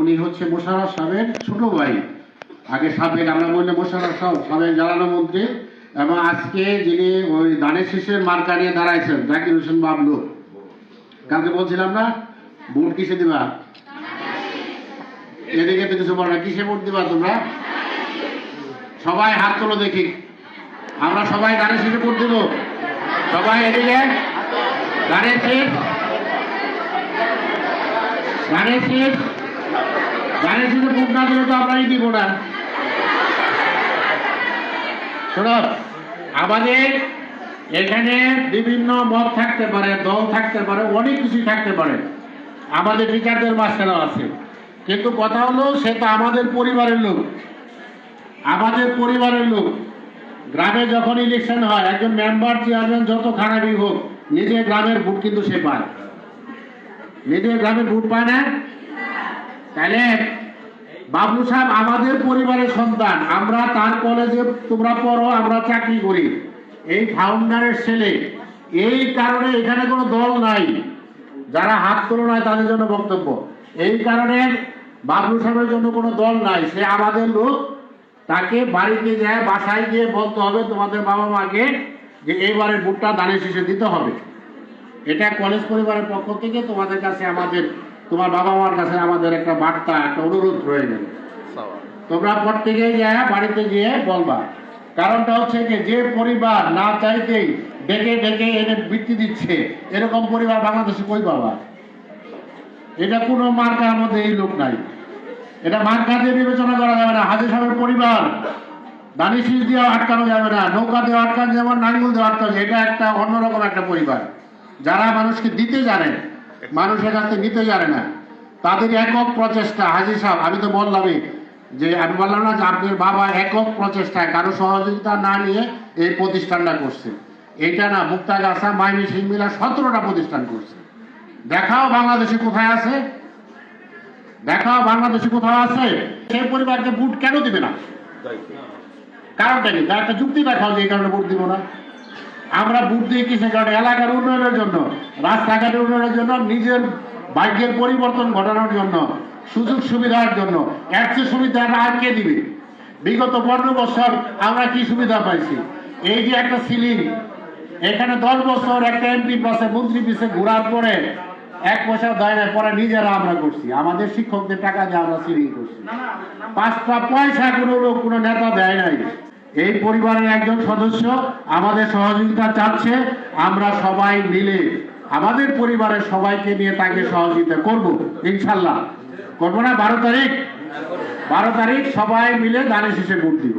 উনি হচ্ছে মোশাররফ সাহেবের ছোট ভাই। আগে সাবেক, আমরা বললে মোশাররফ সাহেব জ্বালানো মন্ত্রী, এবং আজকে যিনি ওই ধানের শীষের মার্কা নিয়ে দাঁড়াইছেন জাকির হোসেন বাবলু। কালকে বলছিলাম না ভোট কিসে দিবা, এদিকে তো কিছু বলো না, কিসে ভোট দিবা তোমরা? সবাই হাত তোলো দেখি, আমরা সবাই ধানের শীষে ভোট দিব। সবাই এদিকে ধানের শীষ, ধানের শীষ, ধানের শীষে ভোট না দিলে তো আমরাই দিব না। শোনো, আমাদের এখানে বিভিন্ন মত থাকতে পারে, দল থাকতে পারে, অনেক কিছু থাকতে পারে, আমাদের টিচারদের মাঝখানেও আছে, কিন্তু কথা হলো সে তো আমাদের পরিবারের লোক, আমাদের পরিবারের লোক। গ্রামে যখন ইলেকশন হয়, একজন মেম্বার চেয়ারম্যান যত খারাপই হোক, নিজের গ্রামের ভোট কিন্তু সে পায়, নিজের গ্রামের ভোট পায় না। তাহলে বাবলু সাহেব আমাদের পরিবারের সন্তান, আমরা তার কলেজে তোমরা পড়ো, আমরা চাকরি করি, এই ফাউন্ডারের ছেলে। এই কারণে এখানে কোনো দল নাই, যারা হাত তোলো নাই তাদের জন্য বক্তব্য। এই কারণে বাবলু সাহেবের জন্য কোনো দল নাই, সে আমাদের লোক। তাকে বাড়িতে যায়, বাসায় গিয়ে বলতে হবে তোমাদের বাবা মাকে যে এইবারে ভোটটা ধানের শীষে দিতে হবে। এটা কলেজ পরিবারের পক্ষ থেকে তোমাদের কাছে আমাদের, তোমার বাবা মার কাছে আমাদের একটা বার্তা, একটা অনুরোধ রয়ে গেল। তোমরা প্রত্যেকে যায় বাড়িতে গিয়ে বলবা। কারণটা হচ্ছে যে পরিবার না চাইতেই ডেকে ডেকে এনে বৃত্তি দিচ্ছে, এরকম পরিবার বাংলাদেশে কই পাবা? এটা কোনো মার্কার মধ্যে এই লোক নাই, এটা মার্কা দিয়ে বিবেচনা করা যাবে না। হাজী সাহেবের পরিবার ধানের শীষ দিয়ে আটকানো যাবে না, নৌকা দিয়ে আটকানো যেমন নাঙ্গল দিয়ে আটকানো, এটা একটা অন্যরকম একটা পরিবার, যারা মানুষকে দিতে জানে, মানুষের কাছে নিতে জানে না। তাদের একক প্রচেষ্টা, হাজী সাহেব আমি তো বললামই যে, আমি বললাম না যে আপনার বাবা একক প্রচেষ্টায় কারো সহযোগিতা না নিয়ে এই প্রতিষ্ঠানটা করছে। এইটা না, মুক্তাগাছা মাইমি সিং মিলা 17টা প্রতিষ্ঠান করছে। দেখাও বাংলাদেশে কোথায় আছে, দেখাও বাংলাদেশে কোথাও আছে। সেই পরিবারকে ভোট কেন দিবে না? কারণটা কি? একটা যুক্তি দেখাও যে এই কারণে ভোট দিব না। আমরা ভোট দিয়ে কিসের কারণে? এলাকার উন্নয়নের জন্য, রাস্তাঘাটের উন্নয়নের জন্য, নিজের ভাগ্যের পরিবর্তন ঘটানোর জন্য, সুযোগ সুবিধার জন্য। এর চেয়ে সুবিধা আর কে দিবে? বিগত 15 বছর আমরা কি সুবিধা পাইছি? এই যে একটা সিলিং, এখানে 10 বছর একটা এমপি পাশে, মন্ত্রী পিছে ঘোরার পরে 1 পয়সা দেয় না, পরে নিজেরা আমরা করছি, আমাদের শিক্ষকদের টাকা দিয়ে আমরা সিলিং করছি। 5টা পয়সা কোনো লোক, কোনো নেতা দেয় নাই। এই পরিবারের একজন সদস্য আমাদের সহযোগিতা চাচ্ছে, আমরা সবাই মিলে আমাদের পরিবারের সবাইকে নিয়ে তাকে সহযোগিতা করব ইনশাল্লাহ। করবো না? 12 তারিখ সবাই মিলে ধানের শীষে ভোট দিব।